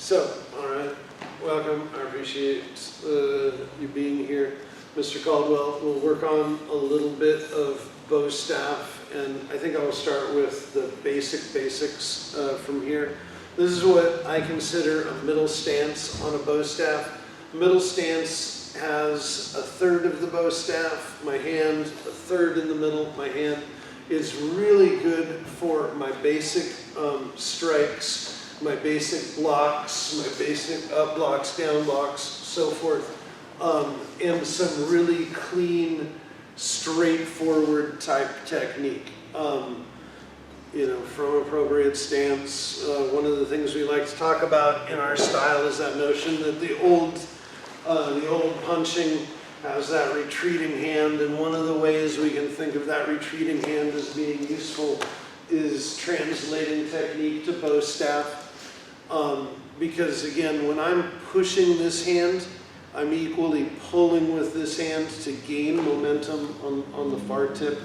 So, all right, welcome. I appreciate you being here. Mr. Caldwell, we'll work on a little bit of bow staff, and I think I will start with the basics from here. This is what I consider a middle stance on a bow staff. Middle stance has a third of the bow staff, my hand, a third in the middle, my hand. Is really good for my basic strikes, my basic blocks, my basic up blocks, down blocks, so forth, and some really clean, straightforward type technique. You know, from appropriate stance, one of the things we like to talk about in our style is that notion that the old punching has that retreating hand, and one of the ways we can think of that retreating hand as being useful is translating technique to bow staff. Because again, when I'm pushing this hand, I'm equally pulling with this hand to gain momentum on the far tip.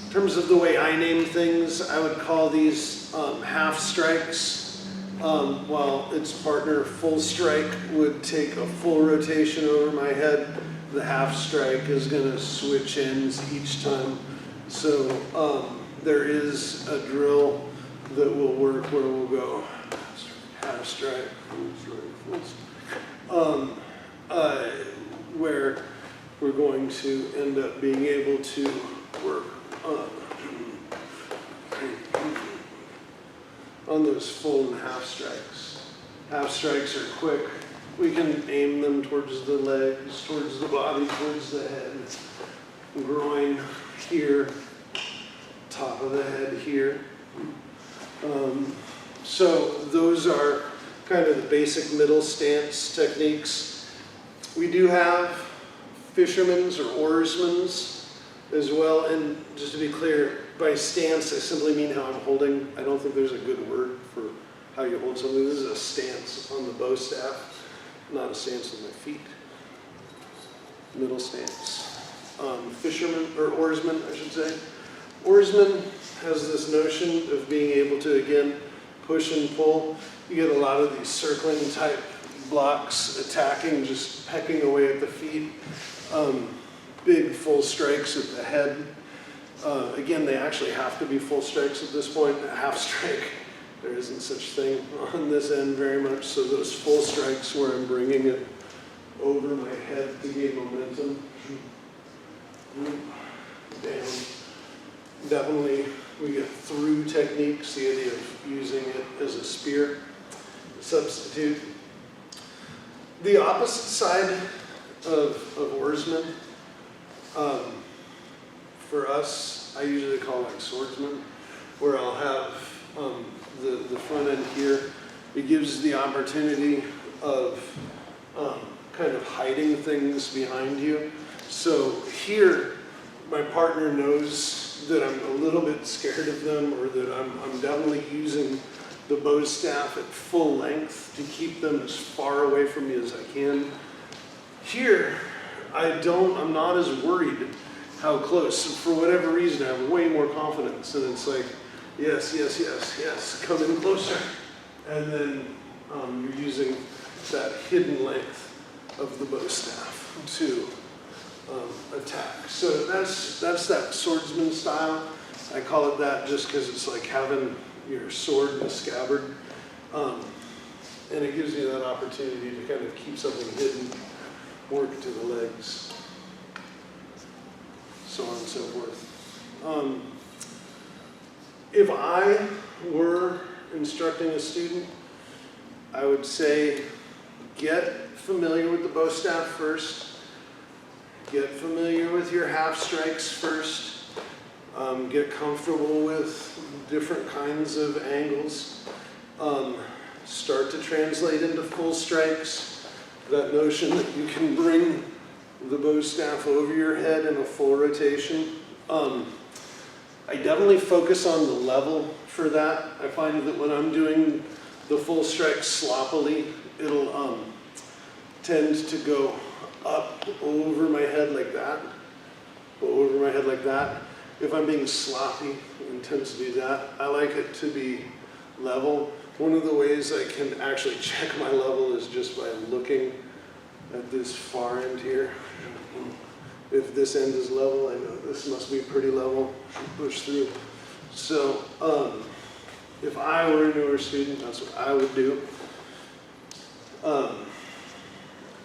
In terms of the way I name things, I would call these half strikes. While its partner full strike would take a full rotation over my head, the half strike is going to switch ends each time. So there is a drill that will work where we'll go half strike, full strike, full strike, where we're going to end up being able to work on those full and half strikes. Half strikes are quick. We can aim them towards the legs, towards the body, towards the head. Groin here, top of the head here. So those are kind of the basic middle stance techniques. We do have fishermen's or oarsmen's as well, and just to be clear, by stance, I simply mean how I'm holding. I don't think there's a good word for how you hold something. This is a stance on the bow staff, not a stance on my feet. Middle stance. Fisherman, or oarsman, I should say. Oarsman has this notion of being able to, again, push and pull. You get a lot of these circling type blocks attacking, just pecking away at the feet. Big full strikes at the head. Again, they actually have to be full strikes at this point. A half strike, there isn't such thing on this end very much. So those full strikes where I'm bringing it over my head to gain momentum. Down. Definitely, we get through techniques, the idea of using it as a spear substitute. The opposite side of oarsmen, for us, I usually call it swordsman, where I'll have the front end here. It gives the opportunity of kind of hiding things behind you. So here, my partner knows that I'm a little bit scared of them, or that I'm definitely using the bow staff at full length to keep them as far away from me as I can. Here, I'm not as worried how close. For whatever reason, I have way more confidence, and it's like, yes, yes, yes, yes, come in closer. And then you're using that hidden length of the bow staff to attack. So that's that swordsman style. I call it that just because it's like having your sword in a scabbard. And it gives you that opportunity to kind of keep something hidden, work to the legs, so on and so forth. If I were instructing a student, I would say get familiar with the bow staff first. Get familiar with your half strikes first. Get comfortable with different kinds of angles. Start to translate into full strikes. That notion that you can bring the bow staff over your head in a full rotation. I definitely focus on the level for that. I find that when I'm doing the full strike sloppily, it'll tend to go up over my head like that, over my head like that. If I'm being sloppy and tends to do that, I like it to be level. One of the ways I can actually check my level is just by looking at this far end here. If this end is level, I know this must be pretty level. Push through. So if I were a newer student, that's what I would do.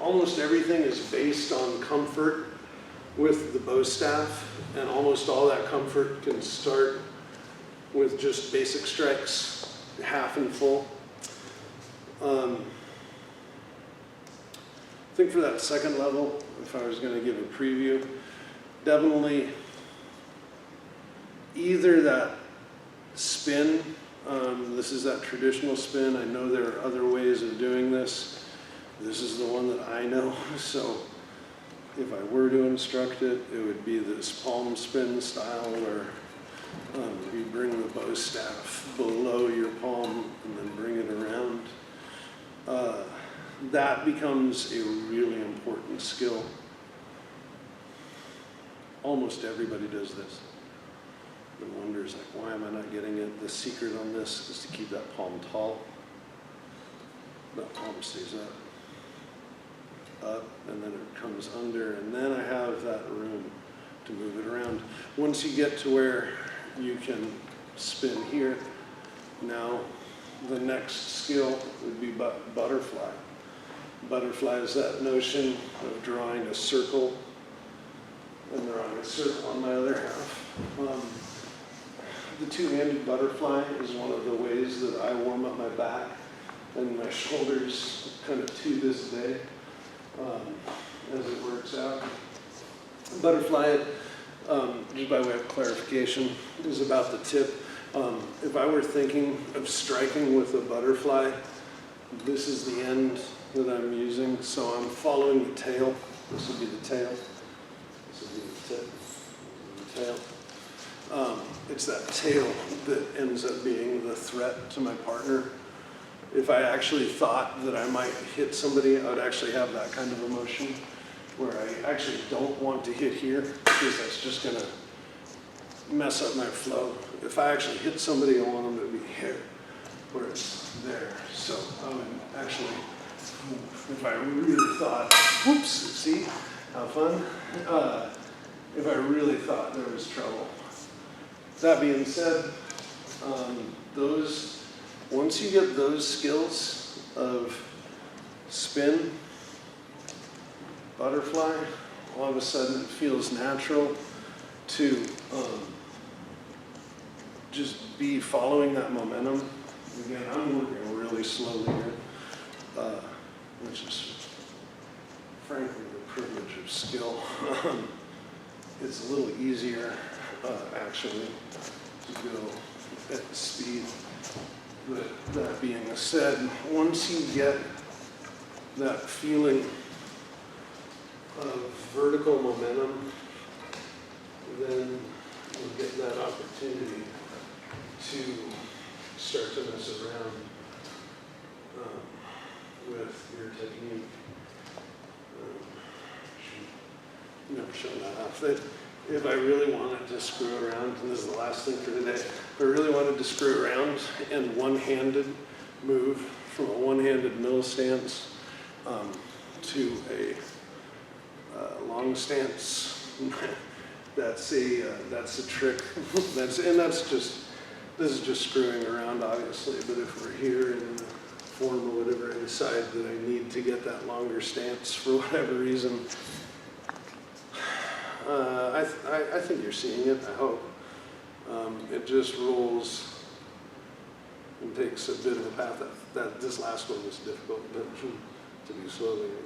Almost everything is based on comfort with the bow staff, and almost all that comfort can start with just basic strikes, half and full. I think for that second level, if I was going to give a preview, definitely either that spin, this is that traditional spin. I know there are other ways of doing this. This is the one that I know, so if I were to instruct it, it would be this palm spin style where you bring the bow staff below your palm and then bring it around. That becomes a really important skill. Almost everybody does this. And wonders, like, why am I not getting it? The secret on this is to keep that palm tall. That palm stays up, and then it comes under, and then I have that room to move it around. Once you get to where you can spin here, now the next skill would be butterfly. Butterfly is that notion of drawing a circle and drawing a circle on my other half. The two-handed butterfly is one of the ways that I warm up my back and my shoulders kind of to this day as it works out. Butterfly, just by way of clarification, is about the tip. If I were thinking of striking with a butterfly, this is the end that I'm using, so I'm following the tail. This would be the tail. This would be the tip. The tail. It's that tail that ends up being the threat to my partner. If I actually thought that I might hit somebody, I would actually have that kind of emotion where I actually don't want to hit here because that's just going to mess up my flow. If I actually hit somebody, I want them to be here, where it's there. So I would actually, if I really thought, whoops, see, how fun? If I really thought there was trouble. That being said, once you get those skills of spin, butterfly, all of a sudden it feels natural to just be following that momentum. Again, I'm working really slowly here, which is frankly the privilege of skill. It's a little easier actually to go at the speed. But that being said, once you get that feeling of vertical momentum, then you'll get that opportunity to start to mess around with your technique. Never shown that off. If I really wanted to screw around, and this is the last thing for today, if I really wanted to screw around and one-handed move from a one-handed middle stance to a long stance, that's a trick. This is just screwing around, obviously. But if we're here in the form or whatever, I decide that I need to get that longer stance for whatever reason. I think you're seeing it, I hope. It just rolls and takes a bit of a path. This last one was difficult to do slowly anyway.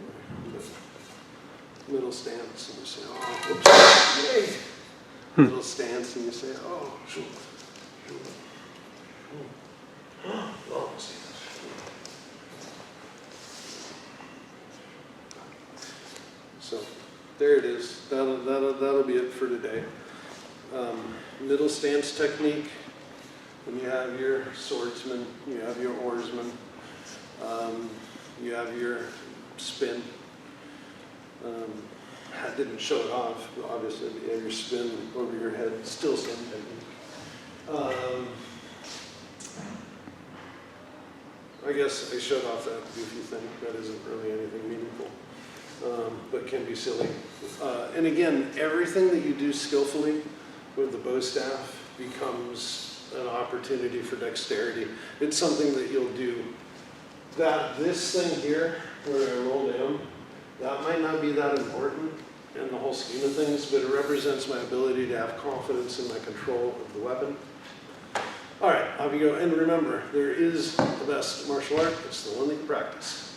But middle stance, and you say, oh, oops, yay! Middle stance, and you say, oh, shoot. Long stance. So there it is. That'll be it for today. Middle stance technique. When you have your swordsman, you have your oarsman, you have your spin. I didn't show it off, but obviously you have your spin over your head, still same technique. I guess I showed off that goofy thing. That isn't really anything meaningful, but can be silly. And again, everything that you do skillfully with the bow staff becomes an opportunity for dexterity. It's something that you'll do. This thing here, where I roll down, that might not be that important in the whole scheme of things, but it represents my ability to have confidence in my control of the weapon. All right, off you go. And remember, there is the best martial art. It's the one that you practice.